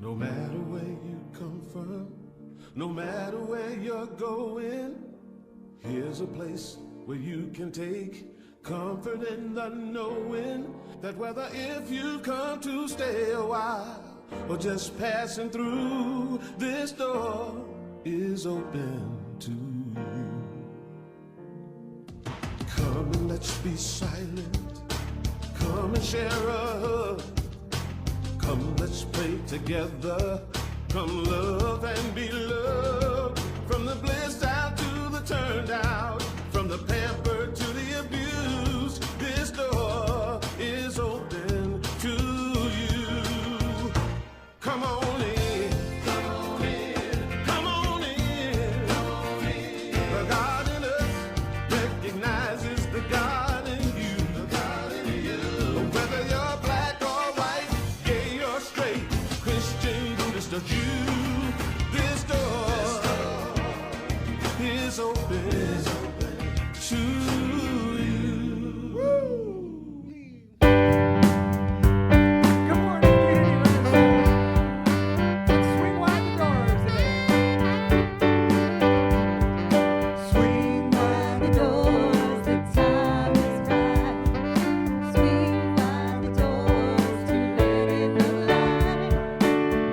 No matter where you come from, no matter where you're going, here's a place where you can take comfort in the knowing that whether if you've come to stay a while or just passing through, this door is open to you. Come and let's be silent. Come and share a hug. Come, let's pray together. Come, love and be loved. From the blissed out to the turned out, from the pampered to the abused, this door is open to you. Come on in. Come on in. Come on in. Come on in. The God in us recognizes the God in you. The God in you. Whether you're black or white, gay or straight, Christian, Buddhist or Jew, this door is open to you. Woo! Good morning, Unity Renaissance. Swing wide the doors today. Swing wide the doors, the time is right. Swing wide the doors to let in the light.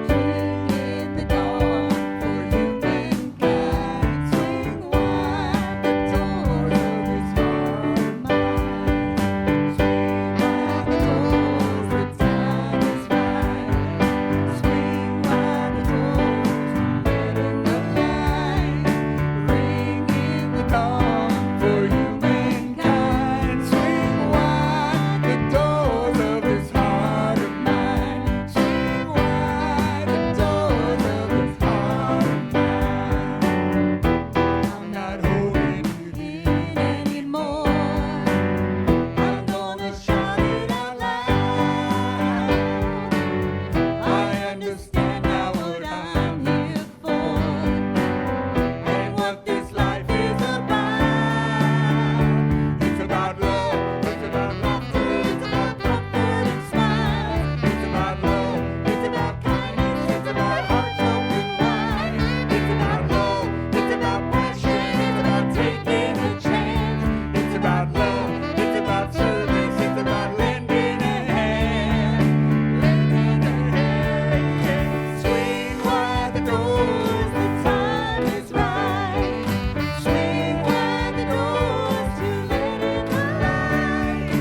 Swing in the dawn for humankind. Swing wide the doors of this heart of mine. Swing wide the doors, the time is right. Swing wide the doors to let in the light. Ring in the dawn for humankind. Swing wide the doors of this heart of mine. Swing wide the doors of this heart of mine. I'm not holding it in anymore. I'm gonna shout it out loud. I understand now what I'm here for and what this life is about. It's about love, it's about laughter, it's about comfort and smiles. It's about love, it's about kindness, it's about hearts open wide. It's about love, it's about passion, it's about taking a chance. It's about love, it's about service, it's about lending a hand. Lending a hand. Swing wide the doors, the time is right. Swing wide the doors to let in the light.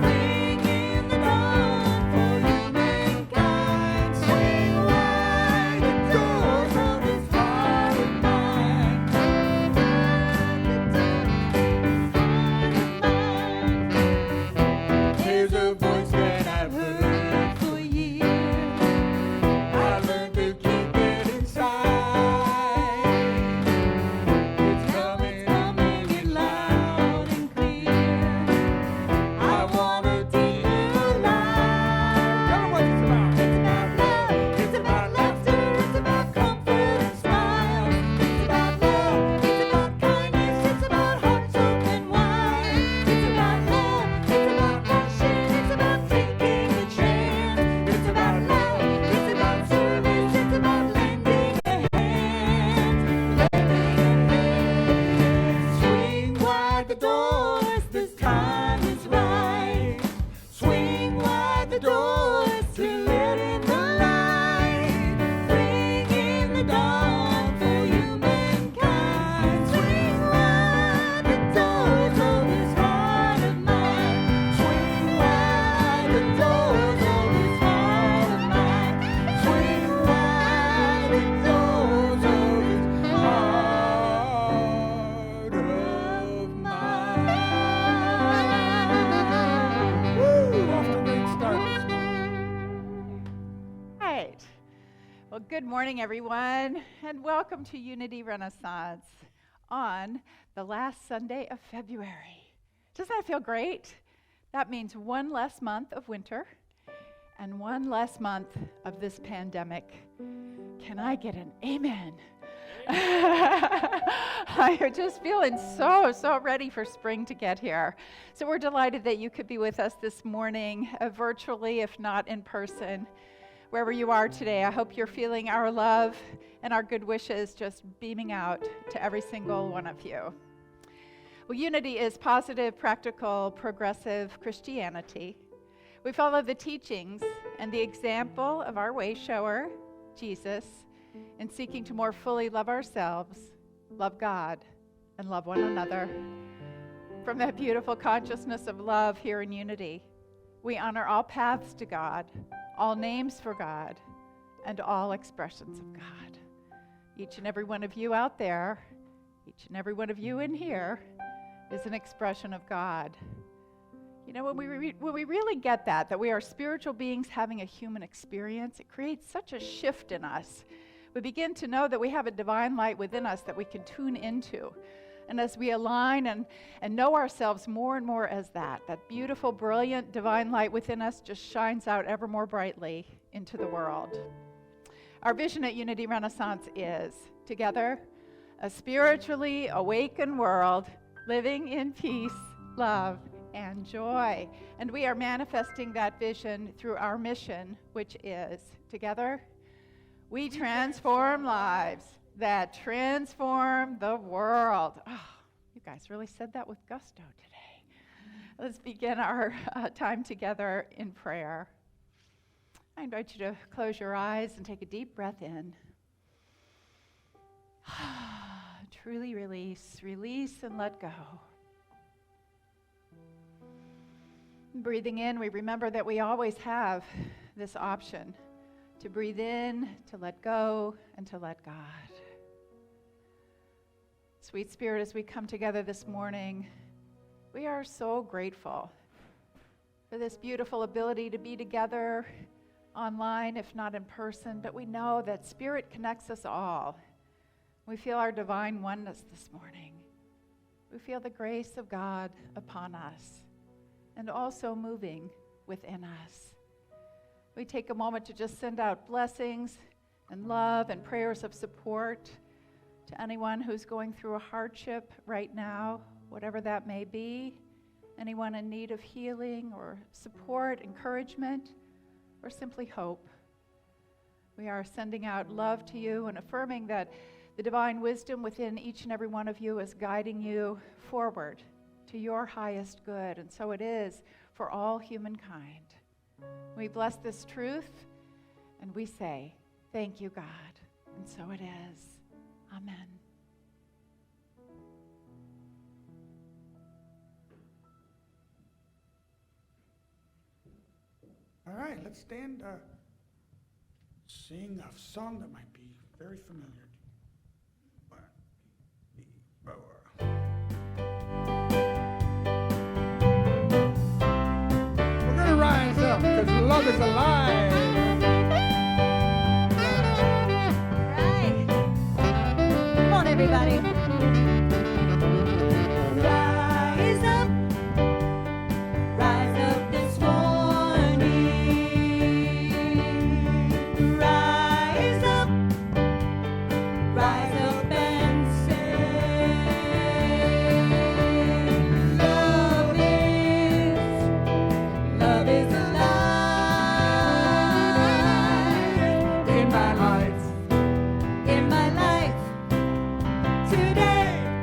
Ring in the dawn for humankind. Swing wide the doors of this heart of mine. There's a voice that I've heard for years. I learned to keep it inside. It's coming in loud and clear. I wanna deep alive. Tell 'em what it's about. It's about love, it's about laughter, it's about comfort and smiles. It's about love, it's about kindness, it's about hearts open wide. It's about love, it's about passion, it's about taking a chance. It's about love, it's about service, it's about lending a hand. Lending a hand. Swing wide the doors, this time is right. Swing wide the doors to let in the light. Bring in the dawn for humankind. Swing wide the doors of this heart of mine. Swing wide the doors of this heart of mine. Swing wide the doors of this heart of mine. Woo! Off to a great start this morning. Right. Well, good morning, everyone, and welcome to Unity Renaissance on the last Sunday of February. Doesn't that feel great? That means one less month of winter and one less month of this pandemic. Can I get an amen? I'm just feeling so ready for spring to get here. So we're delighted that you could be with us this morning, virtually, if not in person. wherever you are today. I hope you're feeling our love and our good wishes just beaming out to every single one of you. Well, Unity is positive, practical, progressive Christianity. We follow the teachings and the example of our way shower, Jesus, in seeking to more fully love ourselves, love God, and love one another. From that beautiful consciousness of love here in Unity, we honor all paths to God, all names for God, and all expressions of God. Each and every one of you out there, each and every one of you in here, is an expression of God. You know, when we really get that we are spiritual beings having a human experience, it creates such a shift in us. We begin to know that we have a divine light within us that we can tune into. And as we align and know ourselves more and more as that beautiful, brilliant, divine light within us just shines out ever more brightly into the world. Our vision at Unity Renaissance is, together, a spiritually awakened world living in peace, love, and joy. And we are manifesting that vision through our mission, which is, together, we transform lives that transform the world. Oh, you guys really said that with gusto today. Let's begin our time together in prayer. I invite you to close your eyes and take a deep breath in. Truly release and let go. Breathing in, we remember that we always have this option to breathe in, to let go, and to let God. Sweet Spirit, as we come together this morning, we are so grateful for this beautiful ability to be together online, if not in person, but we know that Spirit connects us all. We feel our divine oneness this morning. We feel the grace of God upon us and also moving within us. We take a moment to just send out blessings and love and prayers of support to anyone who's going through a hardship right now, whatever that may be, anyone in need of healing or support, encouragement, or simply hope. We are sending out love to you and affirming that the divine wisdom within each and every one of you is guiding you forward to your highest good, and so it is for all humankind. We bless this truth, and we say, thank you, God, and so it is. Amen. All right, let's stand, sing a song that might be very familiar to you. 1, 2, 3, 4. We're going to rise up because love is alive. Right. Come on, everybody. Rise up this morning. Rise up and sing. Love is alive in my life today.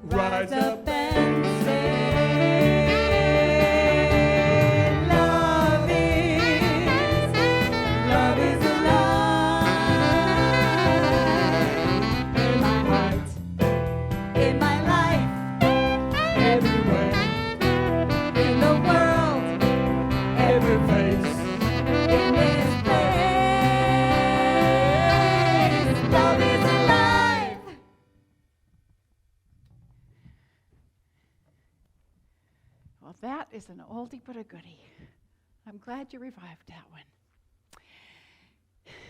rise up and say, love is alive in my heart, in my life, everywhere, in the world, every place, in this place, love is alive. Well, that is an oldie but a goodie. I'm glad you revived that one.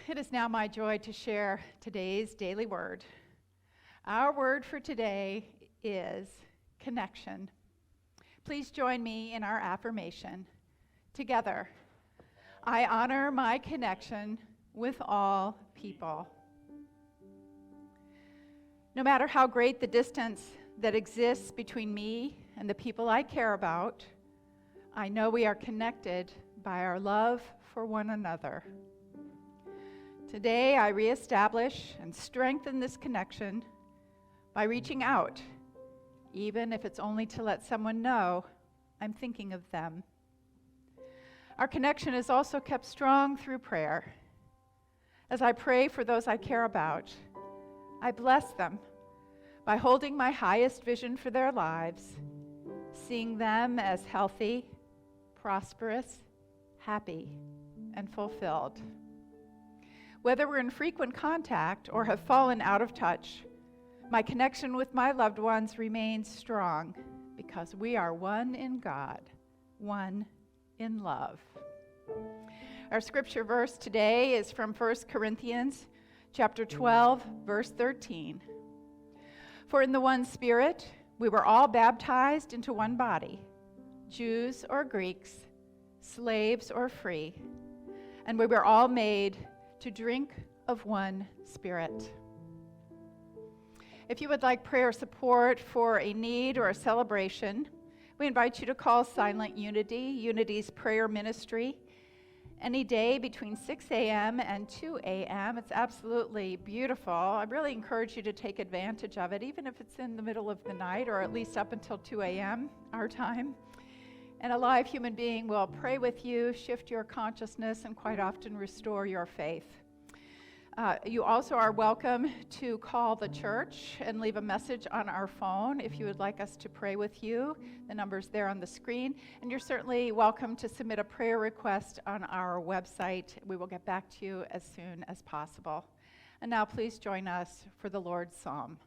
It is now my joy to share today's daily word. Our word for today is connection. Please join me in our affirmation. Together, I honor my connection with all people. No matter how great the distance that exists between me and the people I care about, I know we are connected by our love for one another. Today, I reestablish and strengthen this connection by reaching out, even if it's only to let someone know I'm thinking of them. Our connection is also kept strong through prayer. As I pray for those I care about, I bless them by holding my highest vision for their lives, seeing them as healthy, prosperous, happy, and fulfilled. Whether we're in frequent contact or have fallen out of touch, my connection with my loved ones remains strong because we are one in God, one in love. Our scripture verse today is from 1 Corinthians chapter 12, verse 13. For in the one Spirit we were all baptized into one body, Jews or Greeks, slaves or free, and we were all made to drink of one Spirit. If you would like prayer support for a need or a celebration, we invite you to call Silent Unity, Unity's prayer ministry, any day between 6 a.m. and 2 a.m. It's absolutely beautiful. I really encourage you to take advantage of it, even if it's in the middle of the night or at least up until 2 a.m. our time. And a live human being will pray with you, shift your consciousness, and quite often restore your faith. You also are welcome to call the church and leave a message on our phone if you would like us to pray with you. The number's there on the screen. And you're certainly welcome to submit a prayer request on our website. We will get back to you as soon as possible. And now please join us for the Lord's Psalm.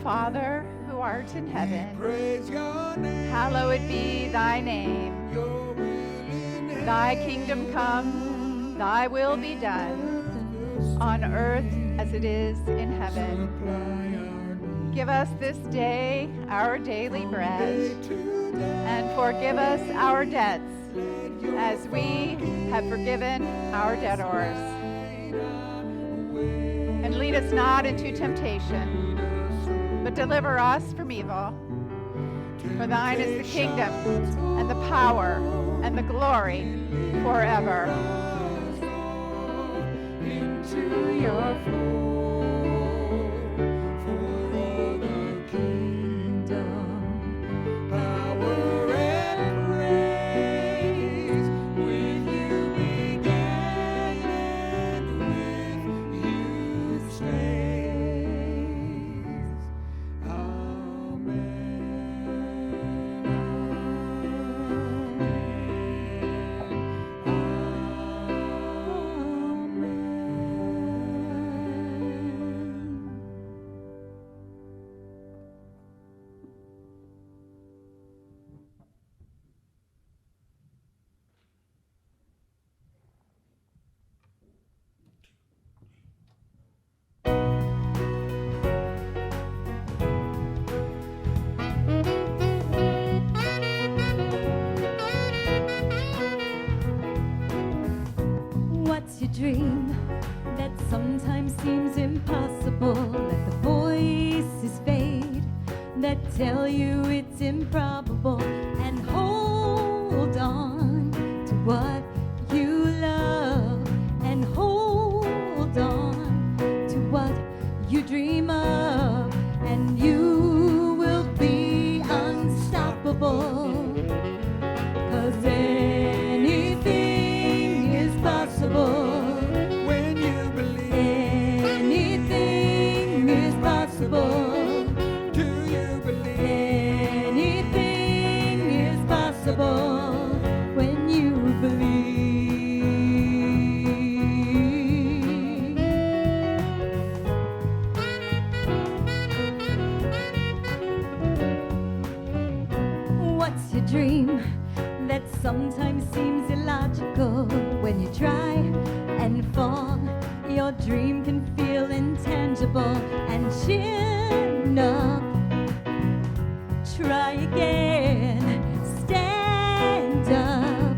Father, who art in heaven, hallowed be thy name. Thy kingdom come, thy will be done, on earth as it is in heaven. Give us this day our daily bread, and forgive us our debts, as we have forgiven our debtors. And lead us not into temptation, but deliver us from evil. For thine is the kingdom, and the power, and the glory, forever. Into your fold, that tell you it's improbable, and hold on to what you love, and hold on to what you dream of, and you will be unstoppable. 'Cause anything is possible. When you believe, Anything is possible. do you believe? Anything is possible when you believe. What's your dream that sometimes seems illogical? When you try and fall, your dream can feel intangible. And chin up, try again, stand up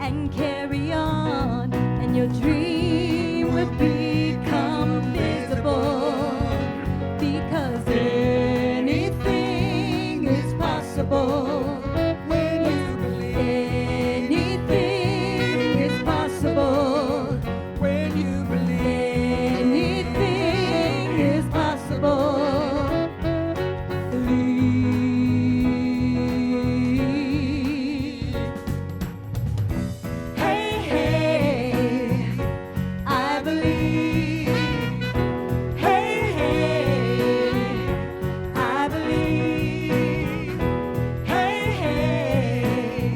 and carry on, and your dream will become visible. Because anything is possible. When you believe, Anything is possible. when you believe, Anything is possible. Believe. Hey, hey, I believe. Hey, hey, I believe. Hey, hey,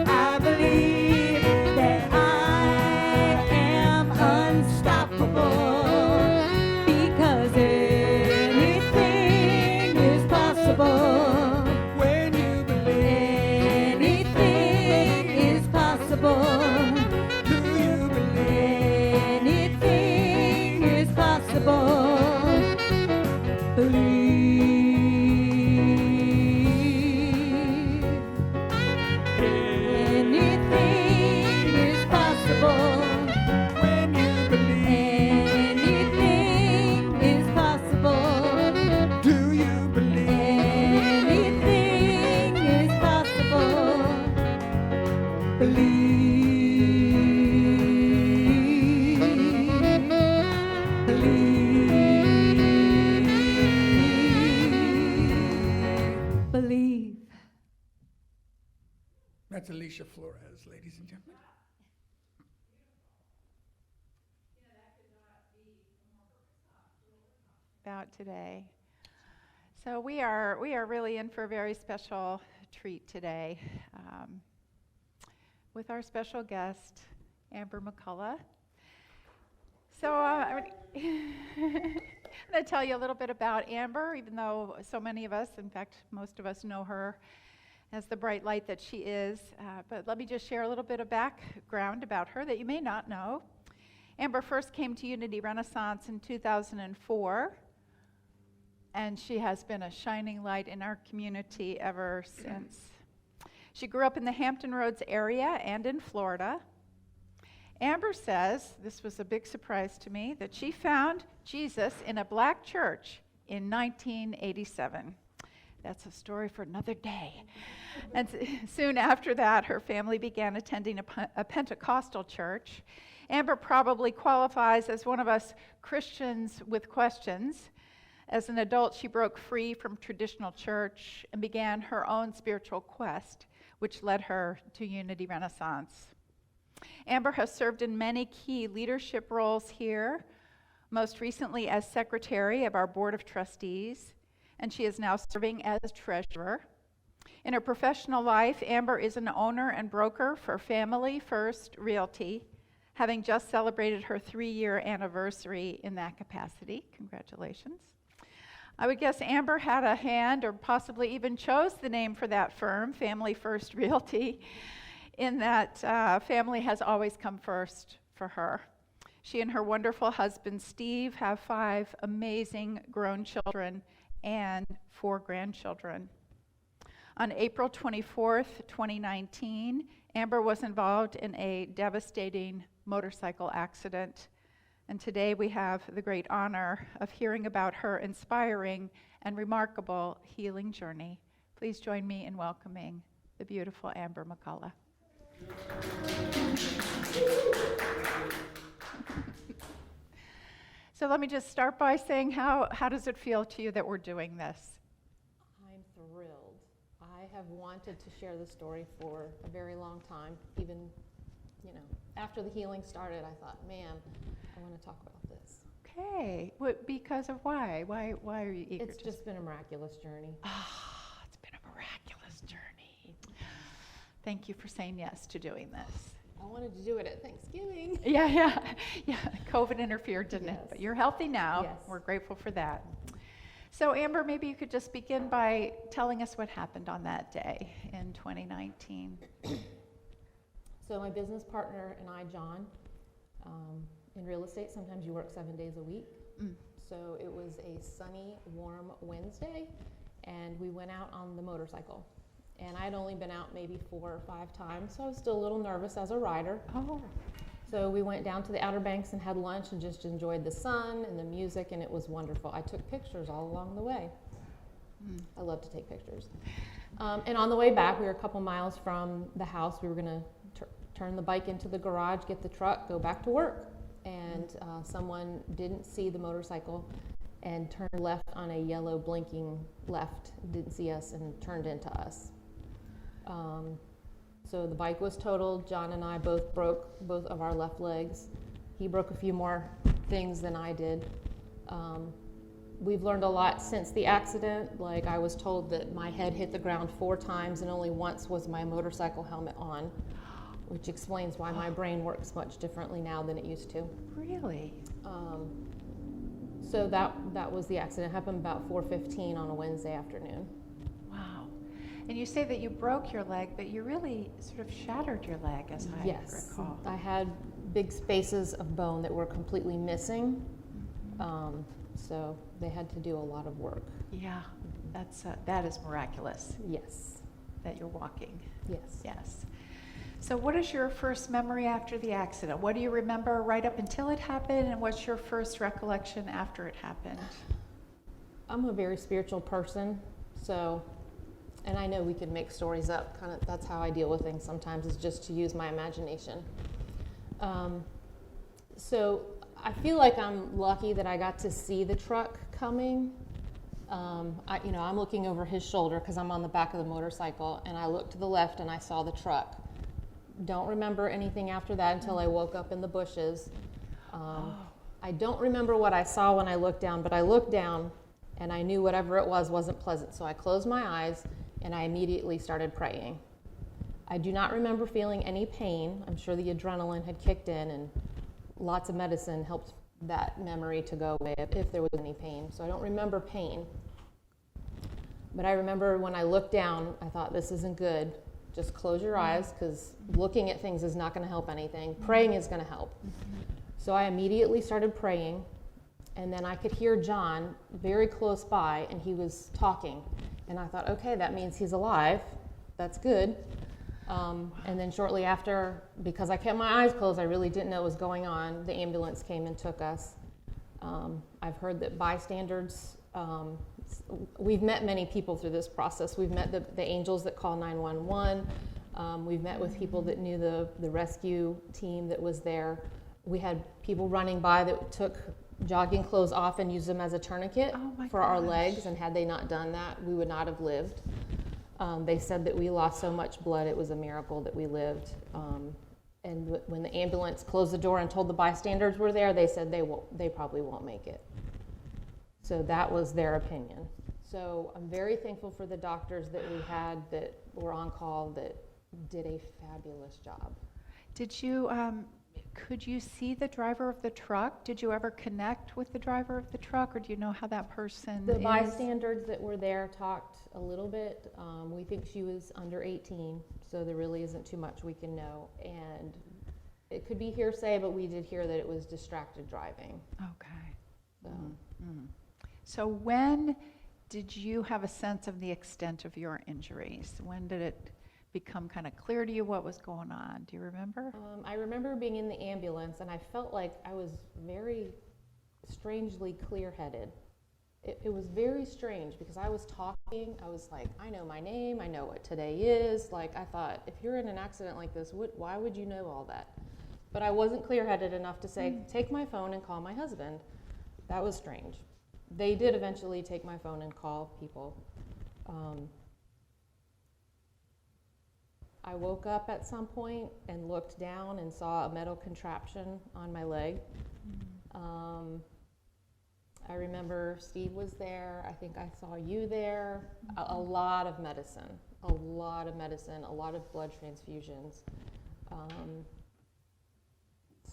I believe that I am unstoppable. Because anything is possible. when you believe, Anything is possible. do you believe? Anything is possible. Believe. Anything is possible. When you believe, Anything is possible. do you believe? Anything is possible. Believe. Believe. Believe. That's Alicia Flores, ladies and gentlemen. About today. So we are really in for a very special treat today with our special guest, Amber McCulloch. So I'm going to tell you a little bit about Amber, even though so many of us, in fact, most of us know her as the bright light that she is. But let me just share a little bit of background about her that you may not know. Amber first came to Unity Renaissance in 2004. And she has been a shining light in our community ever since. She grew up in the Hampton Roads area and in Florida. Amber says, this was a big surprise to me, that she found Jesus in a black church in 1987. That's a story for another day. And soon after that, her family began attending a Pentecostal church. Amber probably qualifies as one of us Christians with questions. As an adult, she broke free from traditional church and began her own spiritual quest, which led her to Unity Renaissance. Amber has served in many key leadership roles here, most recently as secretary of our board of trustees, and she is now serving as treasurer. In her professional life, Amber is an owner and broker for Family First Realty, having just celebrated her 3-year anniversary in that capacity. Congratulations. I would guess Amber had a hand or possibly even chose the name for that firm, Family First Realty, in that family has always come first for her. She and her wonderful husband, Steve, have 5 amazing grown children and 4 grandchildren. On April 24th, 2019, Amber was involved in a devastating motorcycle accident And today we have the great honor of hearing about her inspiring and remarkable healing journey. Please join me in welcoming the beautiful Amber McCulloch. So let me just start by saying, how does it feel to you that we're doing this? I'm thrilled. I have wanted to share this story for a very long time. Even, after the healing started, I thought, man, I want to talk about this. Okay. Because of why? Why are you eager? It's just been a miraculous journey. It's been a miraculous journey. Thank you for saying yes to doing this. I wanted to do it at Thanksgiving. Yeah. COVID interfered, didn't it? Yes. But you're healthy now. Yes. We're grateful for that. So Amber, maybe you could just begin by telling us what happened on that day in 2019. So my business partner and I, John, in real estate, sometimes you work 7 days a week. So it was a sunny, warm Wednesday, and we went out on the motorcycle. And I'd only been out maybe 4 or 5 times, so I was still a little nervous as a rider. Oh. So we went down to the Outer Banks and had lunch and just enjoyed the sun and the music, and it was wonderful. I took pictures all along the way. I love to take pictures. And on the way back, we were a couple miles from the house. We were going to turn the bike into the garage, get the truck, go back to work. And someone didn't see the motorcycle and turned left on a yellow blinking left, didn't see us, and turned into us. So the bike was totaled. John and I both broke both of our left legs. He broke a few more things than I did. We've learned a lot since the accident. Like, I was told that my head hit the ground 4 times and only once was my motorcycle helmet on, which explains why my brain works much differently now than it used to. Really? So that was the accident. It happened about 4:15 on a Wednesday afternoon. Wow. And you say that you broke your leg, but you really sort of shattered your leg, as I Yes, recall. I had big spaces of bone that were completely missing. So they had to do a lot of work. Yeah, that is miraculous Yes, that you're walking. yes. Yes. So what is your first memory after the accident? What do you remember right up until it happened, and what's your first recollection after it happened? I'm a very spiritual person, and I know we could make stories up. Kind of, that's how I deal with things sometimes, is just to use my imagination. So I feel like I'm lucky that I got to see the truck coming. I'm looking over his shoulder because I'm on the back of the motorcycle, and I looked to the left and I saw the truck. Don't remember anything after that until I woke up in the bushes. I don't remember what I saw when I looked down, but I looked down and I knew whatever it was wasn't pleasant. So I closed my eyes and I immediately started praying. I do not remember feeling any pain. I'm sure the adrenaline had kicked in, and lots of medicine helped that memory to go away if there was any pain. So I don't remember pain. But I remember when I looked down, I thought, this isn't good. Just close your eyes, because looking at things is not going to help anything. Praying is going to help. So I immediately started praying, and then I could hear John very close by, and he was talking. And I thought, okay, that means he's alive. That's good. And then shortly after, because I kept my eyes closed, I really didn't know what was going on, the ambulance came and took us. I've heard that bystanders, we've met many people through this process. We've met the angels that call 911. We've met with people that knew the rescue team that was there. We had people running by that took jogging clothes off and used them as a tourniquet for our legs, and had they not done that, we would not have lived. They said that we lost so much blood, it was a miracle that we lived. And when the ambulance closed the door and told the bystanders were there, they said they probably won't make it. So that was their opinion. So I'm very thankful for the doctors that we had that were on call that did a fabulous job. Did you, could you see the driver of the truck? Did you ever connect with the driver of the truck, or do you know how that person The is? bystanders that were there talked a little bit. We think she was under 18, so there really isn't too much we can know. And it could be hearsay, but we did hear that it was distracted driving. Okay. So. So when did you have a sense of the extent of your injuries? When did it become kind of clear to you what was going on? Do you remember? I remember being in the ambulance, and I felt like I was very strangely clear-headed. It was very strange because I was talking. I was like, I know my name. I know what today is. Like, I thought, if you're in an accident like this, why would you know all that? But I wasn't clear-headed enough to say, take my phone and call my husband. That was strange. They did eventually take my phone and call people. I woke up at some point and looked down and saw a metal contraption on my leg. I remember Steve was there. I think I saw you there. A lot of medicine, a lot of blood transfusions.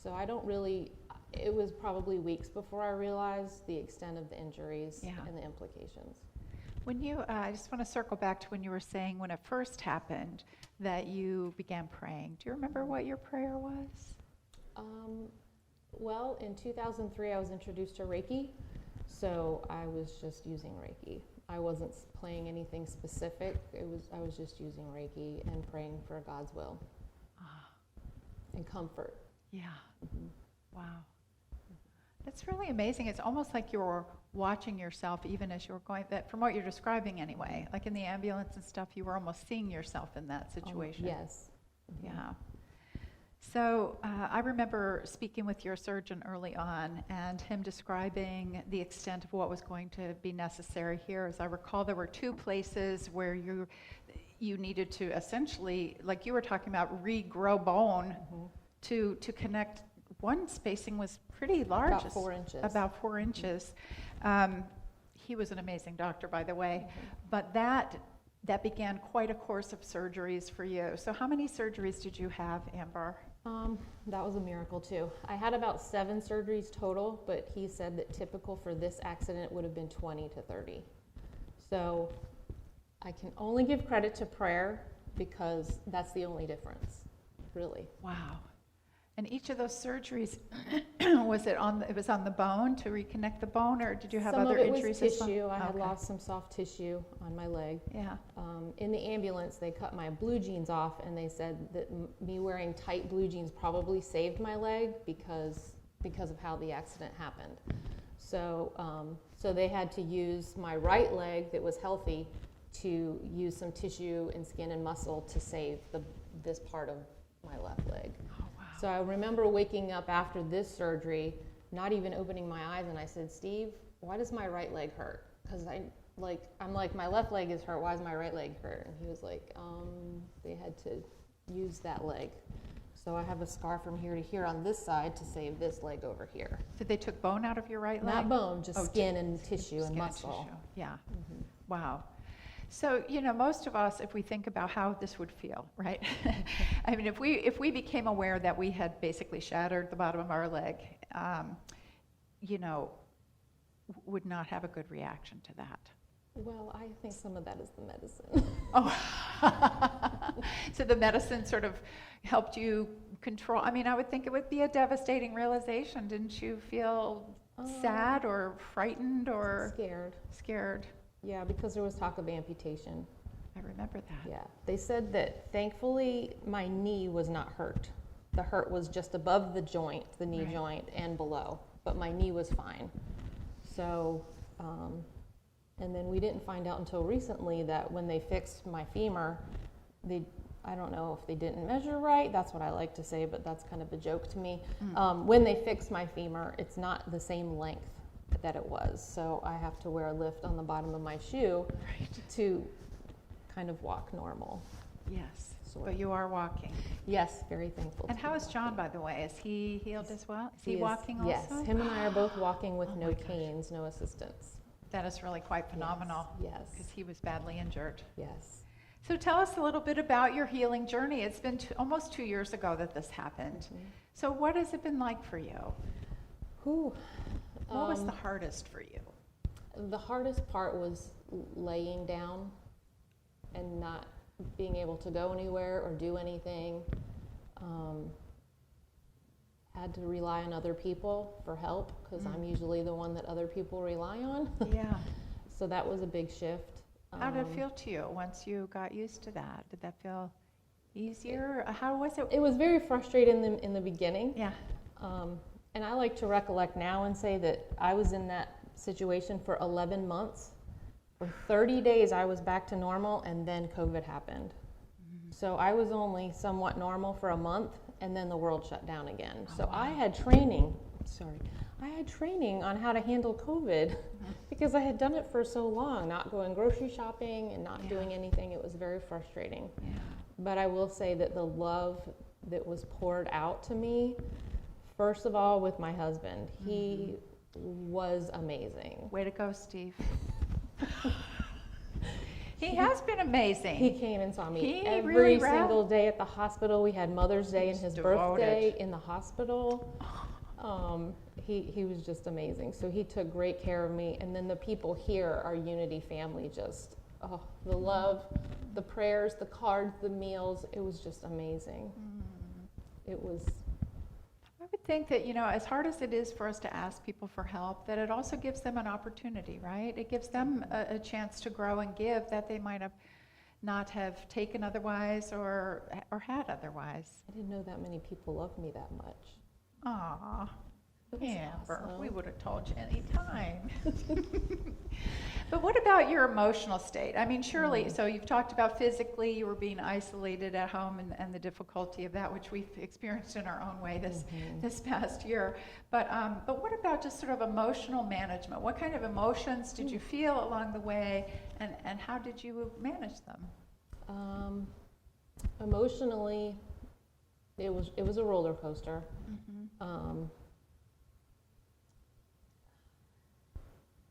So I don't really, it was probably weeks before I realized the extent of the injuries and the implications. When you, I just want to circle back to when you were saying when it first happened that you began praying. Do you remember what your prayer was? Well, in 2003, I was introduced to Reiki, so I was just using Reiki. I wasn't playing anything specific. I was just using Reiki and praying for God's will and comfort. Yeah. Wow. That's really amazing. It's almost like you're watching yourself even as you were going, that from what you're describing anyway, like in the ambulance and stuff, you were almost seeing yourself in that situation. Yes. Yeah. So I remember speaking with your surgeon early on and him describing the extent of what was going to be necessary here. As I recall, there were two places where you needed to essentially, like you were talking about, regrow bone to connect. One spacing was pretty large. About 4 inches. About 4 inches. He was an amazing doctor, by the way. But that began quite a course of surgeries for you. So how many surgeries did you have, Amber? That was a miracle too. I had about 7 surgeries total, but he said that typical for this accident would have been 20 to 30. So I can only give credit to prayer because that's the only difference, really. Wow. And each of those surgeries, was it on the bone to reconnect the bone, or did you have other injuries? Some of it was tissue. I had lost some soft tissue on my leg. Yeah. In the ambulance, they cut my blue jeans off, and they said that me wearing tight blue jeans probably saved my leg because of how the accident happened. So so they had to use my right leg that was healthy to use some tissue and skin and muscle to save this part of my left leg. So I remember waking up after this surgery, not even opening my eyes, and I said, Steve, why does my right leg hurt? Because I'm like, my left leg is hurt, why does my right leg hurt? And he was like, they had to use that leg. So I have a scar from here to here on this side to save this leg over here. So they took bone out of your right leg? Not bone, just skin and tissue and muscle. Tissue. Yeah. Wow. So, most of us, if we think about how this would feel, right? I mean, if we became aware that we had basically shattered the bottom of our leg, would not have a good reaction to that. Well, I think some of that is the medicine. Oh, so the medicine sort of helped you control. I mean, I would think it would be a devastating realization. Didn't you feel sad or frightened or Scared. Yeah, because there was talk of amputation. I remember that. Yeah, they said that thankfully my knee was not hurt. The hurt was just above the joint, the knee joint, and below, but my knee was fine. So, and then we didn't find out until recently that when they fixed my femur, I don't know if they didn't measure right, that's what I like to say, but that's kind of a joke to me. When they fixed my femur, it's not the same length that it was. So I have to wear a lift on the bottom of my shoe to kind of walk normal. Yes, but you are walking. Yes, very thankful. And how is John, by the way? Is he healed as well? Is he walking also? Yes, him and I are both walking with no canes, no assistance. That is really quite phenomenal. Yes. Because he was badly injured. Yes. So tell us a little bit about your healing journey. It's been almost 2 years ago that this happened. So what has it been like for you? What was the hardest for you? The hardest part was laying down and not being able to go anywhere or do anything. Had to rely on other people for help because I'm usually the one that other people rely on. Yeah. So that was a big shift. How did it feel to you once you got used to that? Did that feel easier? How was it? It was very frustrating in the beginning. Yeah. And I like to recollect now and say that I was in that situation for 11 months. For 30 days, I was back to normal, and then COVID happened. So I was only somewhat normal for a month, and then the world shut down again. So I had training on how to handle COVID because I had done it for so long, not going grocery shopping and not doing anything. It was very frustrating. Yeah. But I will say that the love that was poured out to me, first of all, with my husband, he was amazing. Way to go, Steve. He has been amazing. He came and saw me He every really single day at the hospital. We had Mother's Day and his devoted. birthday in the hospital. He was just amazing. So he took great care of me. And then the people here, our Unity family, just, the love, the prayers, the cards, the meals, it was just amazing. It was. I would think that, as hard as it is for us to ask people for help, that it also gives them an opportunity, right? It gives them a chance to grow and give that they might have not have taken otherwise or had otherwise. I didn't know that many people loved me that much. Aw, It was Amber, awesome. we would have told you any time. But what about your emotional state? I mean, surely, so you've talked about physically, you were being isolated at home and the difficulty of that, which we've experienced in our own way this past year. But what about just sort of emotional management? What kind of emotions did you feel along the way, and how did you manage them? Emotionally, it was a roller coaster.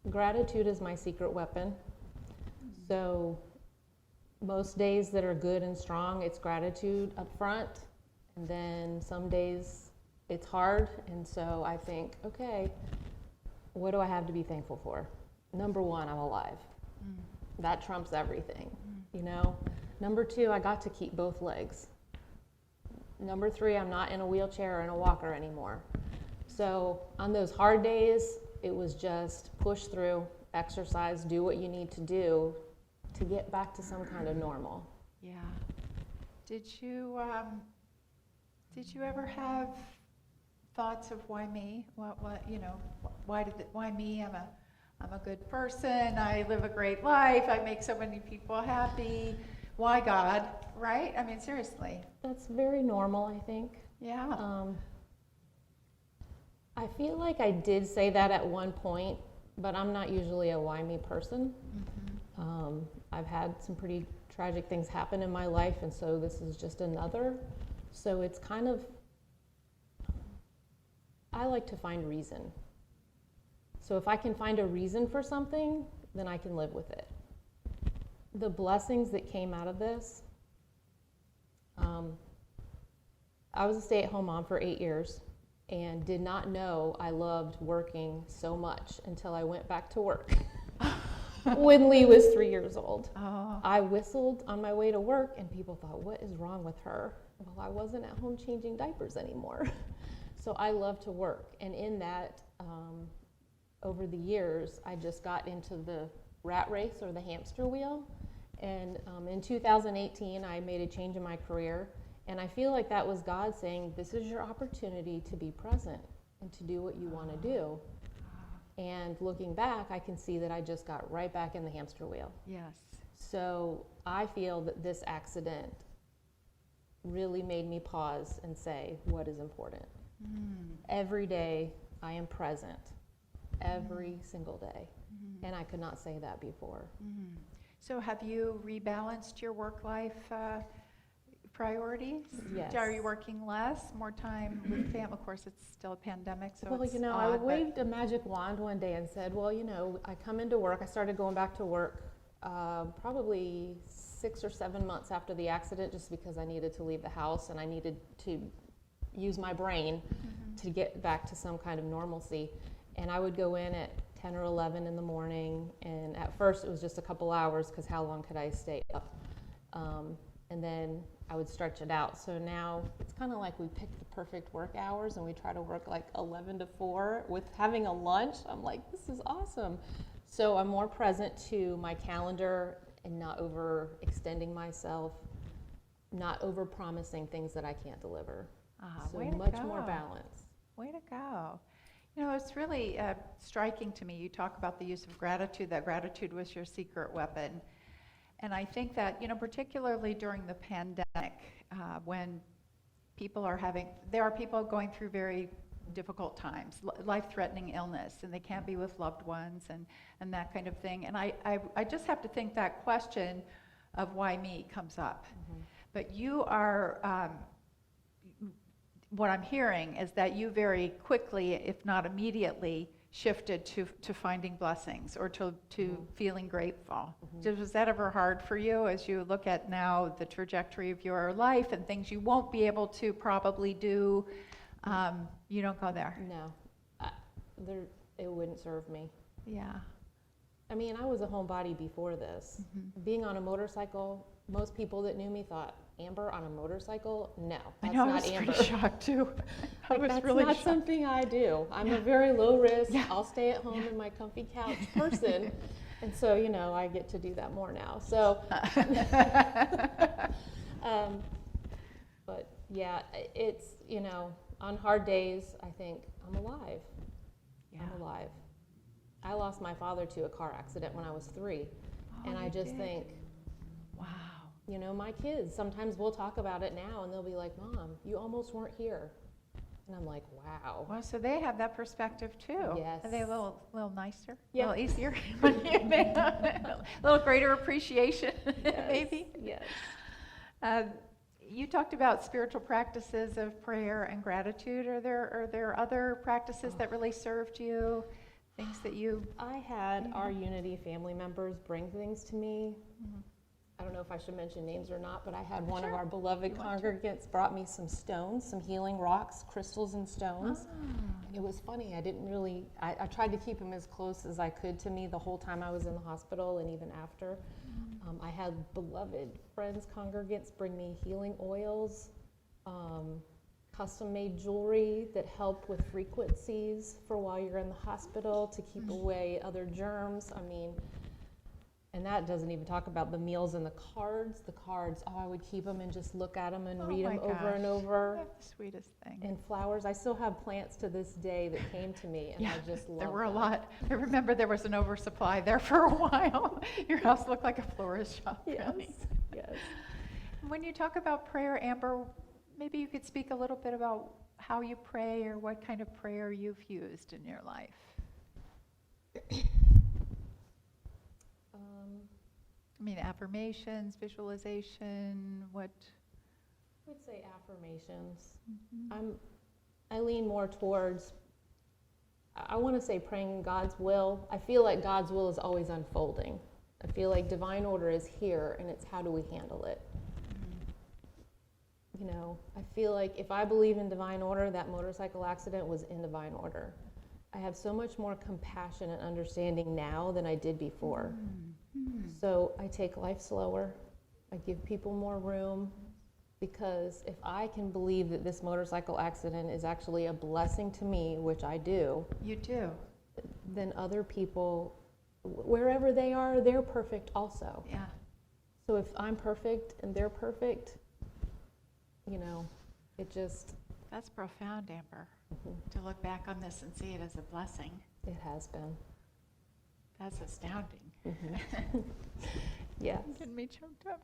Gratitude is my secret weapon. So most days that are good and strong, it's gratitude up front. And then some days it's hard. And so I think, okay, what do I have to be thankful for? Number one, I'm alive. That trumps everything, Number two, I got to keep both legs. Number three, I'm not in a wheelchair or in a walker anymore. So on those hard days, it was just push through, exercise, do what you need to do to get back to some kind of normal. Yeah. Did you ever have thoughts of why me? Why me? I'm a good person. I live a great life. I make so many people happy. Why God? Right? I mean, seriously. That's very normal, I think. Yeah. I feel like I did say that at one point, but I'm not usually a why me person. I've had some pretty tragic things happen in my life, and so this is just another. So it's kind of, I like to find reason. So if I can find a reason for something, then I can live with it. The blessings that came out of this, I was a stay-at-home mom for 8 years and did not know I loved working so much until I went back to work when Lee was 3 years old. Oh. I whistled on my way to work and people thought, what is wrong with her? Well, I wasn't at home changing diapers anymore. So I love to work. And in that, over the years, I just got into the rat race or the hamster wheel. And in 2018, I made a change in my career. And I feel like that was God saying, this is your opportunity to be present and to do what you want to do. And looking back, I can see that I just got right back in the hamster wheel. Yes. So I feel that this accident really made me pause and say, what is important? Every day I am present, every single day. And I could not say that before. So have you rebalanced your work life priorities? Yes. Are you working less, more time with family? Of course, it's still a pandemic, so Well, it's I odd, but- waved a magic wand one day and said, well, I come into work, I started going back to work probably 6 or 7 months after the accident, just because I needed to leave the house and I needed to use my brain to get back to some kind of normalcy. And I would go in at 10 or 11 in the morning, and at first it was just a couple hours because how long could I stay up? And then I would stretch it out. So now it's kind of like we picked the perfect work hours and we try to work like 11 to 4 with having a lunch. I'm like, this is awesome. So I'm more present to my calendar and not overextending myself. not over-promising things that I can't deliver. So way to much go. more balance. Way to go. You know, it's really striking to me. You talk about the use of gratitude, that gratitude was your secret weapon. And I think that, you know, particularly during the pandemic, when there are people going through very difficult times, life-threatening illness, and they can't be with loved ones and that kind of thing. And I just have to think that question of why me comes up. Mm-hmm. But you are, what I'm hearing is that you very quickly, if not immediately, shifted to finding blessings or to feeling grateful. Was that ever hard for you as you look at now the trajectory of your life and things you won't be able to probably do? You don't go there. No, it wouldn't serve me. Yeah. I mean, I was a homebody before this. Being on a motorcycle, most people that knew me thought, Amber on a motorcycle? No, that's I know, not I was Amber. pretty shocked too. I was That's really not shocked. something I do. I'm a very low risk, Yeah. I'll stay at home in my comfy couch person. And so, you know, I get to do that more now. So, but yeah, it's, you know, on hard days, I think I'm alive. Yeah. I'm alive. I lost my father to a car accident when I was 3. And I you just did. think, Wow. you know, my kids, sometimes we'll talk about it now and they'll be like, Mom, you almost weren't here. And I'm like, wow. Well, so they have that perspective too. Yes. Are they a little nicer? Yeah. A little easier? A little greater appreciation, maybe? Yes. You talked about spiritual practices of prayer and gratitude. Are there other practices that really served you? Things that you... I had our Unity family members bring things to me. I don't know if I should mention names or not, but I had one of our beloved congregants brought me some stones, some healing rocks, crystals and stones. It was funny, I didn't really, I tried to keep them as close as I could to me the whole time I was in the hospital and even after. I had beloved friends, congregants bring me healing oils, custom-made jewelry that help with frequencies for while you're in the hospital to keep away other germs. I mean, and that doesn't even talk about the meals and the cards. The cards, I would keep them and just look at them and read them over and over. That's the sweetest thing. And flowers. I still have plants to this day that came to me, and I just love them. There were a lot. I remember there was an oversupply there for a while. Your house looked like a florist shop. Yes, Really. yes. When you talk about prayer, Amber, maybe you could speak a little bit about how you pray or what kind of prayer you've used in your life. I mean, affirmations, visualization, what? I would say affirmations. I lean more towards, I want to say praying God's will. I feel like God's will is always unfolding. I feel like divine order is here, and it's how do we handle it. You know, I feel like if I believe in divine order, that motorcycle accident was in divine order. I have so much more compassion and understanding now than I did before. So I take life slower. I give people more room, because if I can believe that this motorcycle accident is actually a blessing to me, which I do, You do. then other people, wherever they are, they're perfect also. Yeah. So if I'm perfect and they're perfect, you know, it just, That's profound, Amber, to look back on this and see it as a blessing. it has been. That's astounding. Yes. Getting me choked up.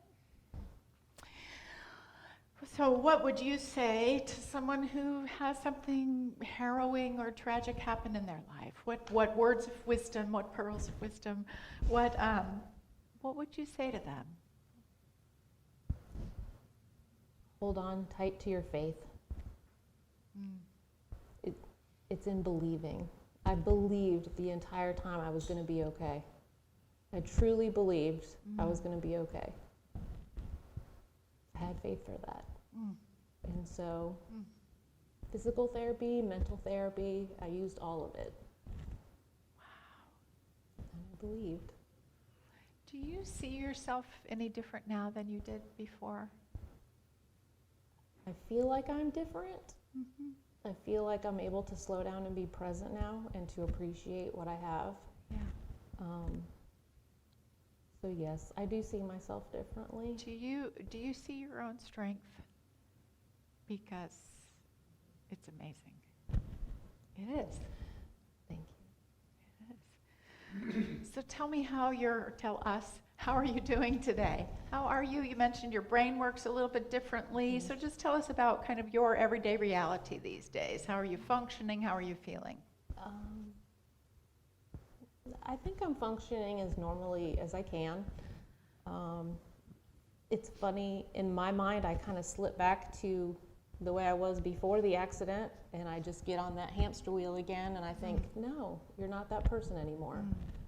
So what would you say to someone who has something harrowing or tragic happen in their life? What words of wisdom, what pearls of wisdom, what would you say to them? Hold on tight to your faith. It's in believing. I believed the entire time I was going to be okay. I truly believed I was going to be okay. I had faith for that. And so, physical therapy, mental therapy, I used all of it. Wow. And I believed. Do you see yourself any different now than you did before? I feel like I'm different. I feel like I'm able to slow down and be present now and to appreciate what I have. Yeah. So So yes, I do see myself differently. Do you see your own strength? Because it's amazing. It is. Thank you. It is. So tell us, how are you doing today? How are you? You mentioned your brain works a little bit differently. So just tell us about kind of your everyday reality these days. How are you functioning? How are you feeling? I think I'm functioning as normally as I can. It's funny, in my mind, I kind of slip back to the way I was before the accident, and I just get on that hamster wheel again, and I think, no, you're not that person anymore.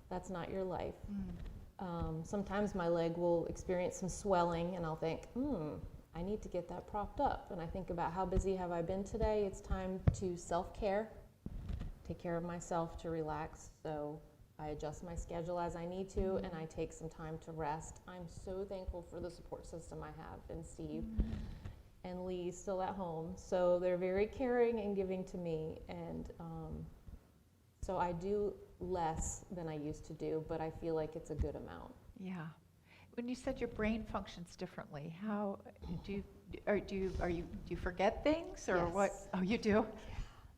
That's not your life. Sometimes my leg will experience some swelling, and I'll think, I need to get that propped up. And I think about how busy have I been today. It's time to self-care, take care of myself, to relax. So I adjust my schedule as I need to, and I take some time to rest. I'm so thankful for the support system I have, and Steve and Lee still at home. So they're very caring and giving to me, and so I do less than I used to do, but I feel like it's a good amount. Yeah. When you said your brain functions differently, how do you forget things, or Yes. what? Oh, you do?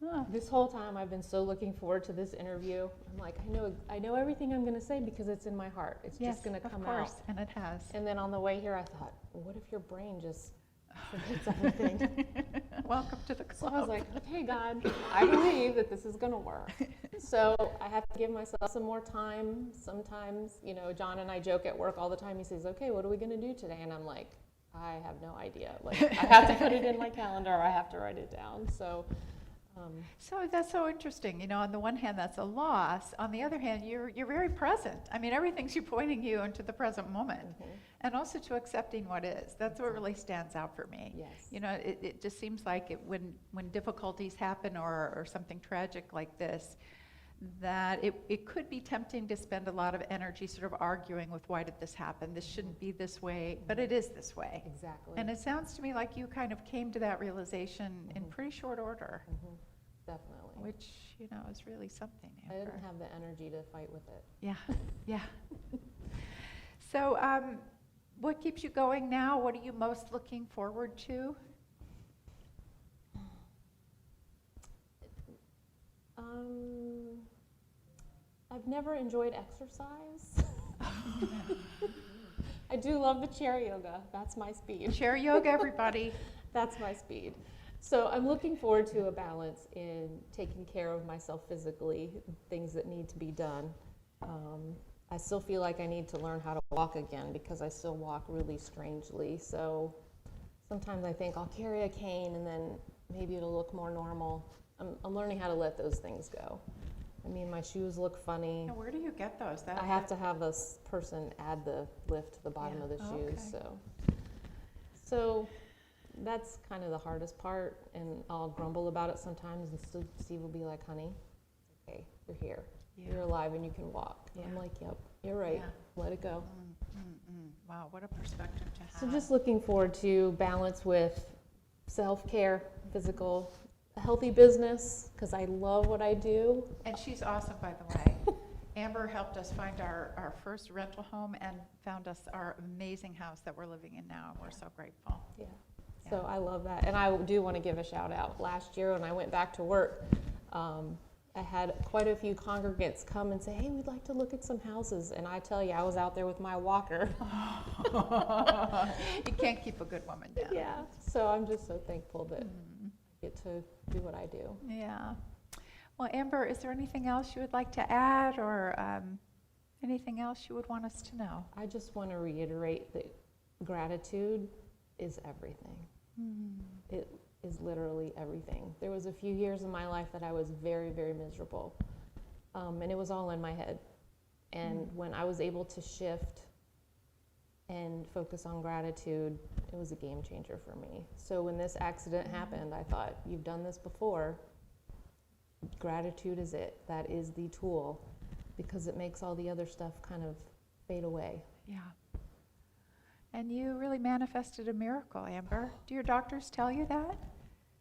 Oh. This whole time I've been so looking forward to this interview. I'm like, I know everything I'm going to say because it's in my heart. It's just going to come of course, out. and it has. And then on the way here, I thought, what if your brain just forgets everything? Welcome to the So club. I was like, okay, God, I believe that this is going to work. So I have to give myself some more time. Sometimes, John and I joke at work all the time. He says, okay, what are we going to do today? And I'm like, I have no idea. Like, I have to put it in my calendar, or I have to write it down. So that's so interesting. On the one hand, that's a loss. On the other hand, you're very present. I mean, everything's pointing you into the present moment, and also to accepting what is. That's what really stands out for me. Yes. It just seems like when difficulties happen or something tragic like this, that it could be tempting to spend a lot of energy sort of arguing with, why did this happen? This shouldn't be this way, but it is this way. Exactly. And it sounds to me like you kind of came to that realization in pretty short order. Definitely. Which, is really something. I Amber. didn't have the energy to fight with it. Yeah. So, what keeps you going now? What are you most looking forward to? I've never enjoyed exercise. I do love the chair yoga. That's my speed. Chair yoga, everybody. That's my speed. So I'm looking forward to a balance in taking care of myself physically, things that need to be done. I still feel like I need to learn how to walk again because I still walk really strangely. So sometimes I think I'll carry a cane and then maybe it'll look more normal. I'm learning how to let those things go. I mean, my shoes look funny. Now, where do you get those? I have to have a person add the lift to the bottom of the shoes. Okay. So that's kind of the hardest part, and I'll grumble about it sometimes, and Steve will be like, honey, it's okay, you're here. Yeah. You're alive and you can walk. And I'm like, yep, you're right. Yeah. Let it go. Wow, what a perspective to have. So just looking forward to balance with self-care, physical, a healthy business, because I love what I do. And she's awesome, by the way. Amber helped us find our first rental home and found us our amazing house that we're living in now. We're so grateful. Yeah. So I love that. And I do want to give a shout out. Last year when I went back to work, I had quite a few congregants come and say, hey, we'd like to look at some houses. And I tell you, I was out there with my walker. You can't keep a good woman down. Yeah. So I'm just so thankful that I get to do what I do. Yeah. Well, Amber, is there anything else you would like to add, or anything else you would want us to know? I just want to reiterate that gratitude is everything. It is literally everything. There was a few years in my life that I was very, very miserable, and it was all in my head. And when I was able to shift and focus on gratitude, it was a game changer for me. So when this accident happened, I thought, you've done this before. Gratitude is it. That is the tool, because it makes all the other stuff kind of fade away. Yeah. And you really manifested a miracle, Amber. Do your doctors tell you that?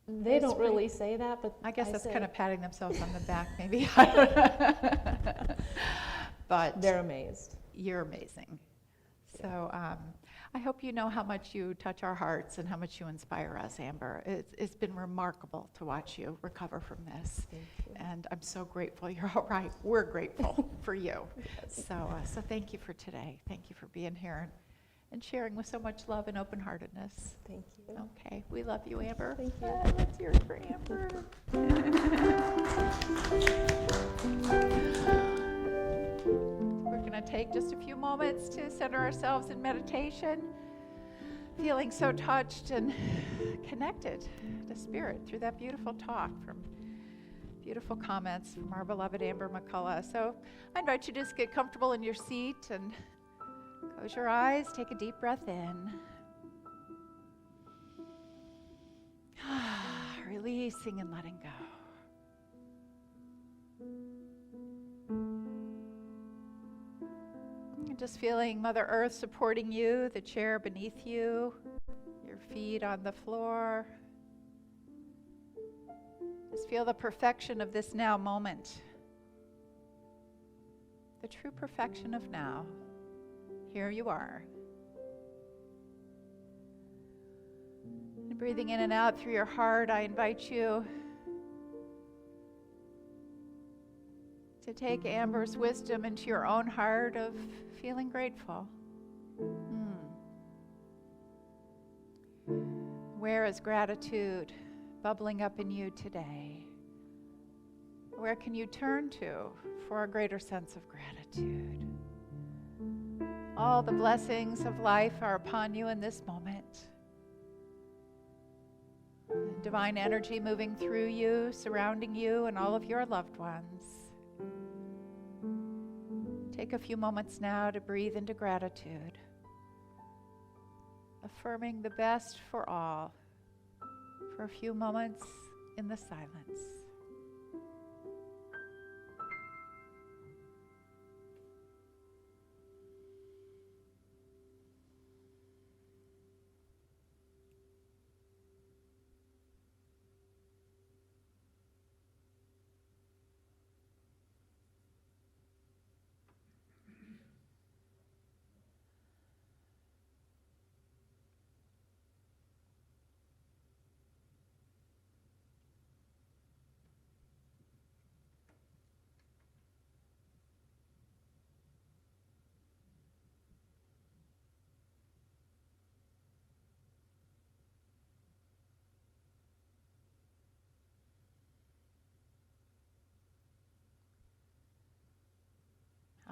They It's don't pretty- really say that, but I guess that's say kind of patting themselves on the back, maybe. I don't know. But they're amazed. you're amazing. So I hope you know how much you touch our hearts and how much you inspire us, Amber. It's been remarkable to watch you recover from this. Thank you. And I'm so grateful you're all right. We're grateful for you. So thank you for today. Thank you for being here and sharing with so much love and open-heartedness. Thank you. Okay, we love you, Amber. Thank you. Let's hear it for Amber. We're going to take just a few moments to center ourselves in meditation, feeling so touched and connected to Spirit through that beautiful talk from beautiful comments from our beloved Amber McCulloch. So I invite you to just get comfortable in your seat and close your eyes, take a deep breath in. Releasing and letting go. And just feeling Mother Earth supporting you, the chair beneath you, your feet on the floor. Just feel the perfection of this now moment. The true perfection of now. Here you are. And breathing in and out through your heart, I invite you to take Amber's wisdom into your own heart of feeling grateful. Where is gratitude bubbling up in you today? Where can you turn to for a greater sense of gratitude? All the blessings of life are upon you in this moment. Divine energy moving through you, surrounding you and all of your loved ones. Take a few moments now to breathe into gratitude, affirming the best for all for a few moments in the silence.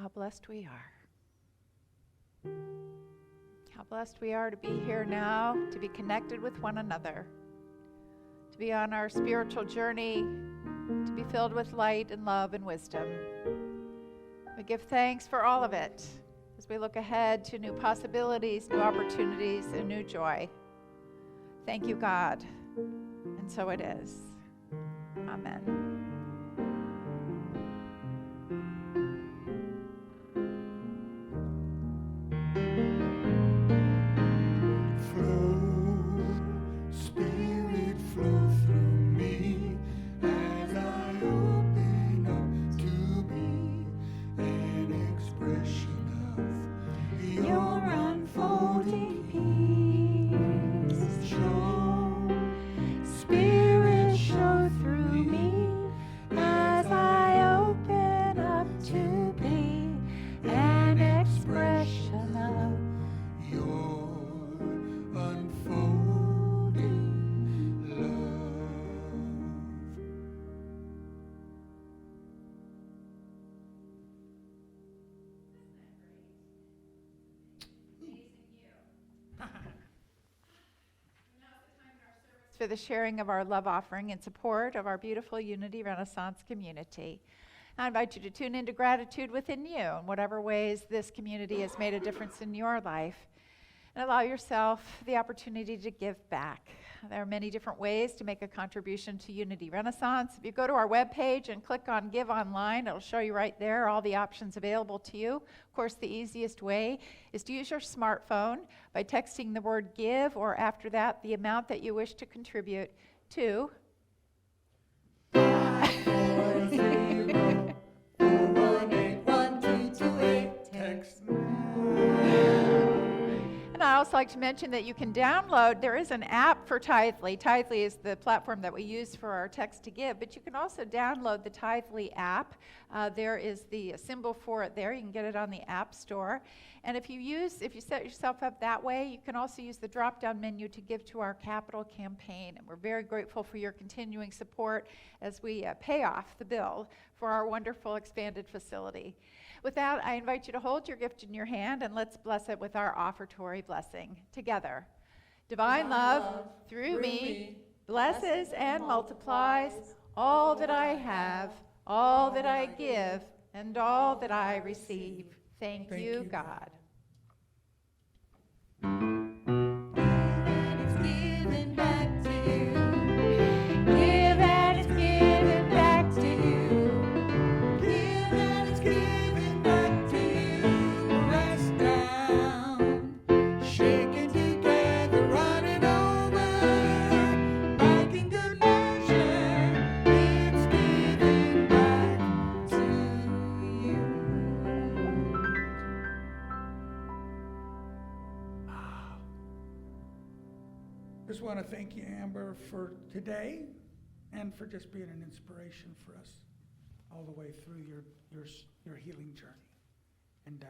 How blessed we are. How blessed we are to be here now, to be connected with one another, to be on our spiritual journey, to be filled with light and love and wisdom. We give thanks for all of it as we look ahead to new possibilities, new opportunities, and new joy. Thank you, God. And so it is. Amen. For the sharing of our love offering in support of our beautiful Unity Renaissance community. I invite you to tune into gratitude within you in whatever ways this community has made a difference in your life, and allow yourself the opportunity to give back. There are many different ways to make a contribution to Unity Renaissance. If you go to our webpage and click on Give Online, it'll show you right there all the options available to you. Of course, the easiest way is to use your smartphone by texting the word give, or after that, the amount that you wish to contribute to 540-418-1228. Text. also like to mention that you can download, there is an app for Tithely. Tithely is the platform that we use for our text to give, but you can also download the Tithely app. There is the symbol for it there. You can get it on the App Store. And if you set yourself up that way, you can also use the drop-down menu to give to our capital campaign. And we're very grateful for your continuing support as we pay off the bill for our wonderful expanded facility. With that, I invite you to hold your gift in your hand and let's bless it with our offertory blessing together. Divine love, through me, blesses and multiplies all that I have, all that I give, and all that I receive. Thank you, God. And it's given back to you. Give and it's given back to you. Give and it's given back to you. Pressed down, shaken together, running over, back in good measure. It's given back to you. Just want to thank you, Amber, for today and for just being an inspiration for us all the way through your healing journey. And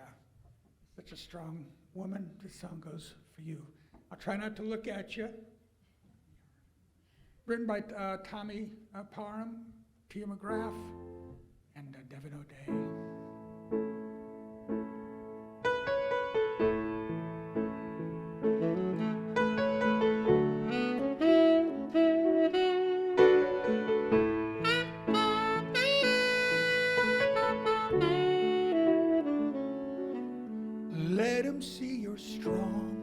such a strong woman. This song goes for you. I'll try not to look at you. Written by Tommy Parham, Tia McGrath, and Devin O'Day. Let him see you're strong.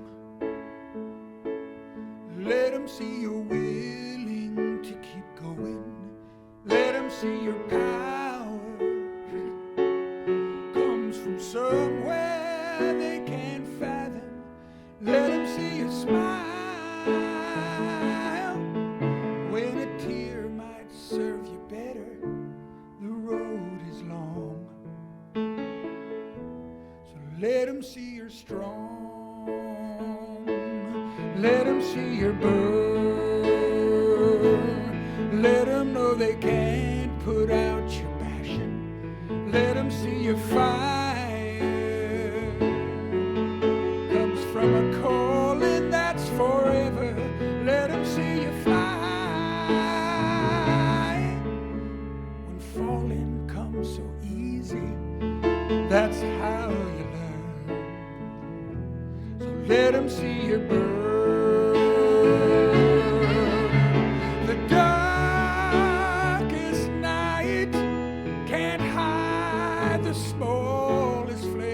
Let him see you're willing to keep going. Let him see your power comes from somewhere they can't fathom. Let him see you smile when a tear might serve you better. The road is long. Let him see you're strong. Let him see your burn. Let him know they can't put out your passion. Let him see your fire comes from a calling that's forever. Let him see you fly when falling comes so easy. That's how you learn. So let him see your burn. The darkest night can't hide the smallest flame.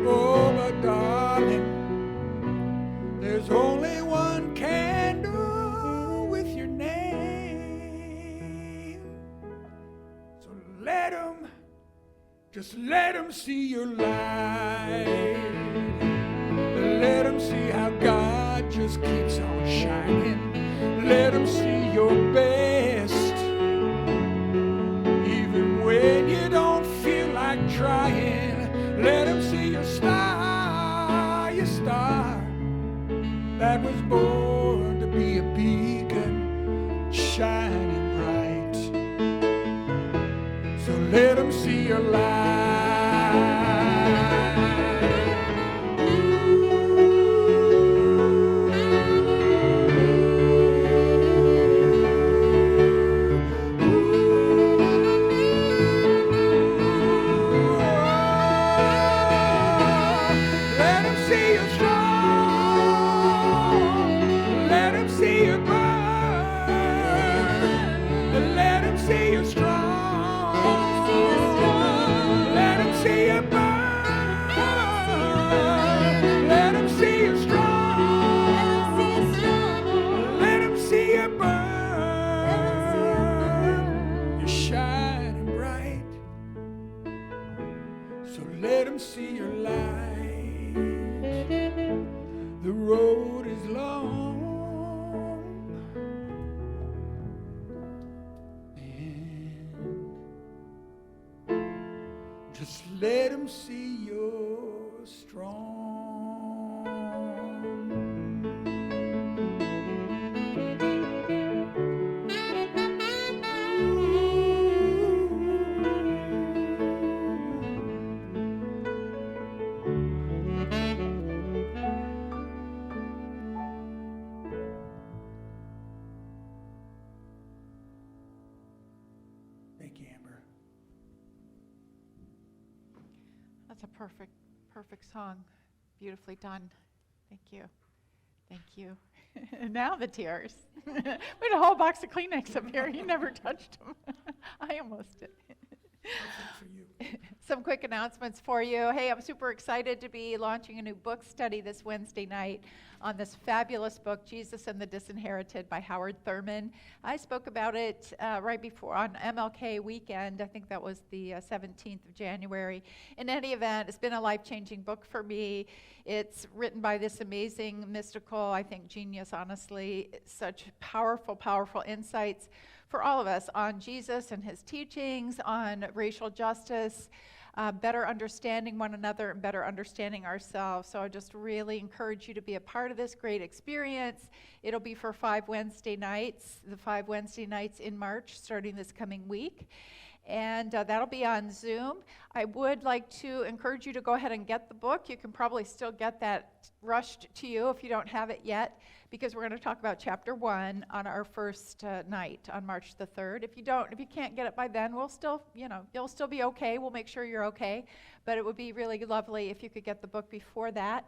Oh, but darling, there's only one candle with your name. So just let him see your light. Let him see how God just keeps on shining. Let him see your best, even when you don't feel like trying. Let him see your star that was born to be a beacon shining bright. So let him see your light. Let him see you strong. Let him see you burn. Let him see you strong. Let him see you burn. Let him see you strong. Let him see you burn. You're shining bright. So let him see your light. The road is long. And just let him see your Thank you, Amber. That's a perfect song. Beautifully done. Thank you. Thank you. And now the tears. We had a whole box of Kleenex up here. You never touched them. I almost did. Perfect for you. Some quick announcements for you. Hey, I'm super excited to be launching a new book study this Wednesday night on this fabulous book, Jesus and the Disinherited by Howard Thurman. I spoke about it right before on MLK weekend. I think that was the 17th of January. In any event, it's been a life-changing book for me. It's written by this amazing, mystical, I think, genius, honestly. Such powerful, powerful insights for all of us on Jesus and his teachings, on racial justice, better understanding one another and better understanding ourselves. So I just really encourage you to be a part of this great experience. It'll be for 5 Wednesday nights, the 5 Wednesday nights in March, starting this coming week. And that'll be on Zoom. I would like to encourage you to go ahead and get the book. You can probably still get that rushed to you if you don't have it yet, because we're going to talk about chapter 1 on our first night on March the 3rd. If you can't get it by then, we'll still, you'll still be okay. We'll make sure you're okay. But it would be really lovely if you could get the book before that.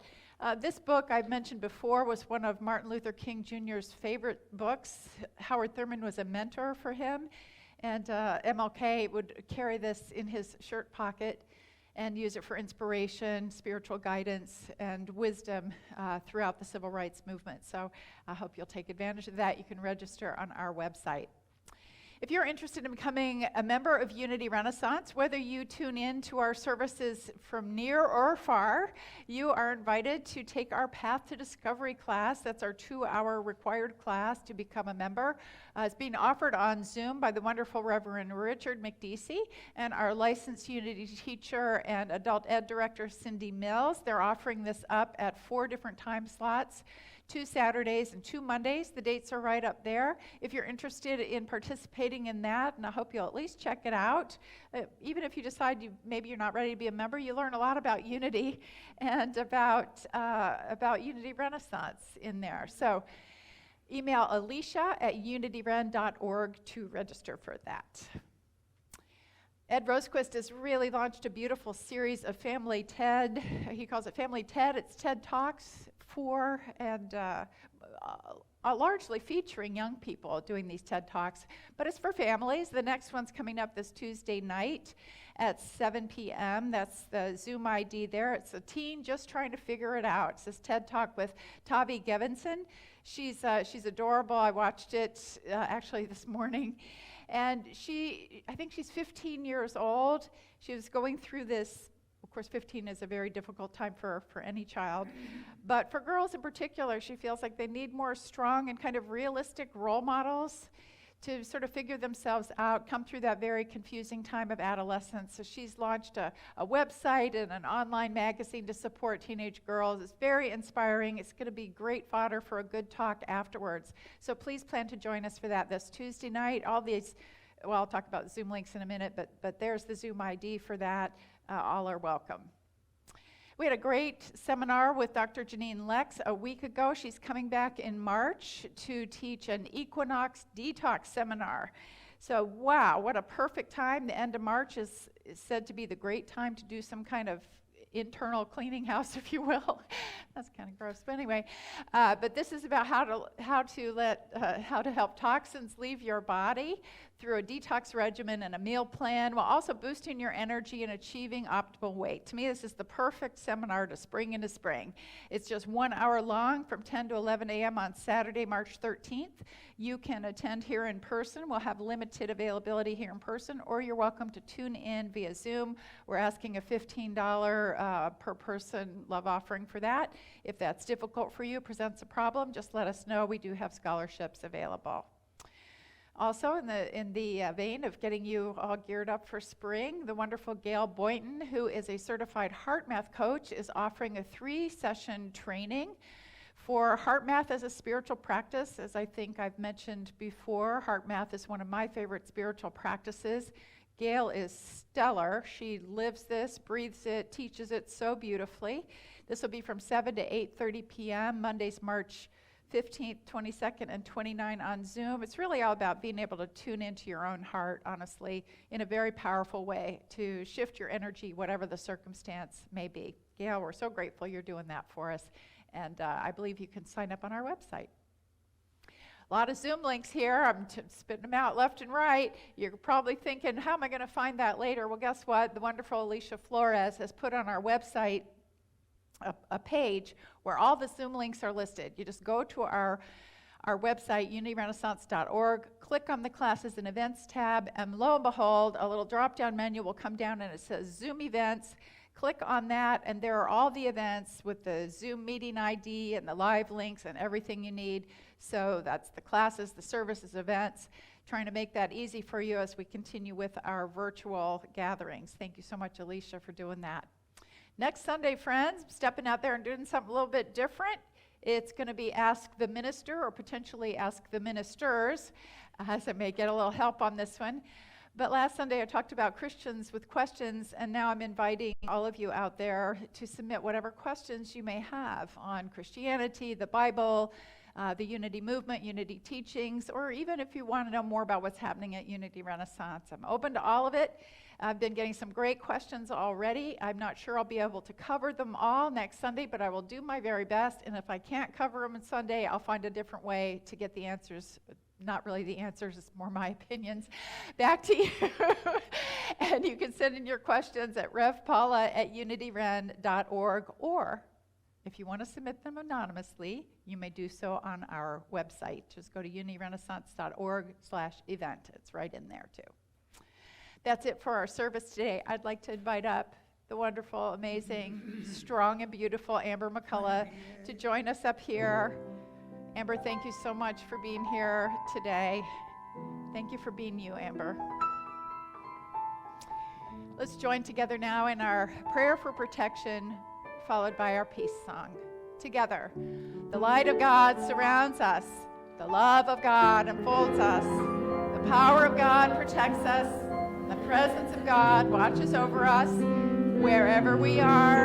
This book I've mentioned before was one of Martin Luther King Jr.'s favorite books. Howard Thurman was a mentor for him. And MLK would carry this in his shirt pocket and use it for inspiration, spiritual guidance, and wisdom throughout the civil rights movement. So I hope you'll take advantage of that. You can register on our website. If you're interested in becoming a member of Unity Renaissance, whether you tune in to our services from near or far, you are invited to take our Path to Discovery class. That's our 2-hour required class to become a member. It's being offered on Zoom by the wonderful Reverend Richard Mekdeci and our licensed Unity teacher and adult ed director, Cindy Mills. They're offering this up at 4 different time slots. 2 Saturdays and 2 Mondays. The dates are right up there. If you're interested in participating in that, and I hope you'll at least check it out, even if you decide maybe you're not ready to be a member, you learn a lot about Unity and about Unity Renaissance in there. So email alicia@unityren.org to register for that. Ed Rosequist has really launched a beautiful series of Family TED. He calls it Family TED. It's TED Talks for and largely featuring young people doing these TED Talks. But it's for families. The next one's coming up this Tuesday night at 7 p.m. That's the Zoom ID there. It's a teen just trying to figure it out. It's this TED Talk with Tavi Gevinson. She's adorable. I watched it actually this morning. And I think she's 15 years old. She was going through this. Of course, 15 is a very difficult time for any child. But for girls in particular, she feels like they need more strong and kind of realistic role models to sort of figure themselves out, come through that very confusing time of adolescence. So she's launched a website and an online magazine to support teenage girls. It's very inspiring. It's going to be great fodder for a good talk afterwards. So please plan to join us for that this Tuesday night. All these, well, I'll talk about Zoom links in a minute, but there's the Zoom ID for that. All are welcome. We had a great seminar with Dr. Janine Lex a week ago. She's coming back in March to teach an equinox detox seminar. So, wow, what a perfect time. The end of March is said to be the great time to do some kind of internal cleaning house, if you will. That's kind of gross, but anyway. But this is about how to help toxins leave your body through a detox regimen and a meal plan, while also boosting your energy and achieving optimal weight. To me, this is the perfect seminar to spring into spring. It's just 1 hour long from 10 to 11 a.m. on Saturday, March 13th. You can attend here in person. We'll have limited availability here in person, or you're welcome to tune in via Zoom. We're asking a $15 per person love offering for that. If that's difficult for you, presents a problem, just let us know. We do have scholarships available. Also, in the vein of getting you all geared up for spring, the wonderful Gail Boynton, who is a certified heart math coach, is offering a 3-session training for heart math as a spiritual practice. As I think I've mentioned before, heart math is one of my favorite spiritual practices. Gail is stellar. She lives this, breathes it, teaches it so beautifully. This will be from 7 to 8:30 p.m., Mondays, March 15th, 22nd, and 29th on Zoom. It's really all about being able to tune into your own heart, honestly, in a very powerful way to shift your energy, whatever the circumstance may be. Gail, we're so grateful you're doing that for us, and I believe you can sign up on our website. A lot of Zoom links here. I'm spitting them out left and right. You're probably thinking, how am I going to find that later? Well, guess what? The wonderful Alicia Flores has put on our website a page where all the Zoom links are listed. You just go to our website, unityrenaissance.org, click on the Classes and Events tab, and lo and behold, a little drop-down menu will come down and it says Zoom Events. Click on that, and there are all the events with the Zoom meeting ID and the live links and everything you need. So that's the classes, the services, events, trying to make that easy for you as we continue with our virtual gatherings. Thank you so much, Alicia, for doing that. Next Sunday, friends, I'm stepping out there and doing something a little bit different. It's going to be Ask the Minister, or potentially Ask the Ministers, as I may get a little help on this one. But last Sunday I talked about Christians with questions, and now I'm inviting all of you out there to submit whatever questions you may have on Christianity, the Bible, the Unity movement, Unity teachings, or even if you want to know more about what's happening at Unity Renaissance. I'm open to all of it. I've been getting some great questions already. I'm not sure I'll be able to cover them all next Sunday, but I will do my very best. And if I can't cover them on Sunday, I'll find a different way to get the answers. Not really the answers, it's more my opinions, back to you. And you can send in your questions at revpaula@unityren.org, or if you want to submit them anonymously, you may do so on our website. Just go to unityrenaissance.org/event. It's right in there too. That's it for our service today. I'd like to invite up the wonderful, amazing, strong, and beautiful Amber McCulloch to join us up here. Amber, thank you so much for being here today. Thank you for being you, Amber. Let's join together now in our prayer for protection, followed by our peace song. Together, the light of God surrounds us. The love of God enfolds us. The power of God protects us. The presence of God watches over us wherever we are